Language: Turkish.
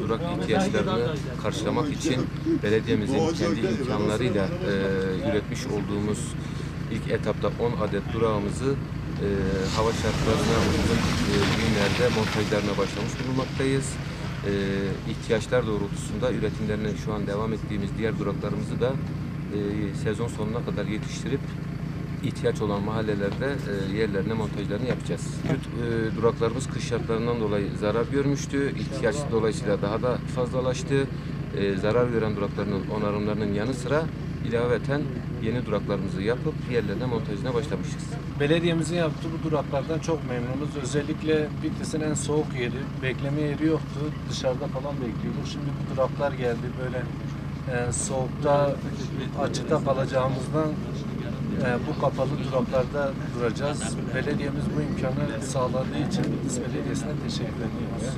durak ihtiyaçlarını karşılamak için belediyemizin kendi imkanlarıyla üretmiş olduğumuz ilk etapta 10 adet durağımızı hava şartlarına uygun günlerde montajlarına başlamış bulunmaktayız. İhtiyaçlar doğrultusunda üretimlerine şu an devam ettiğimiz diğer duraklarımızı da sezon sonuna kadar yetiştirip ihtiyaç olan mahallelerde yerlerine montajlarını yapacağız. Duraklarımız kış şartlarından dolayı zarar görmüştü. İhtiyaç dolayısıyla daha da fazlalaştı. Zarar gören duraklarının onarımlarının yanı sıra ilaveten yeni duraklarımızı yapıp yerlerine montajına başlamışız. Belediyemizin yaptığı bu duraklardan çok memnunuz. Özellikle Bitlis'in en soğuk yeri, bekleme yeri yoktu. Dışarıda falan bekliyorduk. Şimdi bu duraklar geldi. Böyle soğukta, açıkta kalacağımızdan bu kapalı duraklarda duracağız. Belediyemiz bu imkanı sağladığı için Bitlis Belediyesi'ne teşekkür ediyoruz.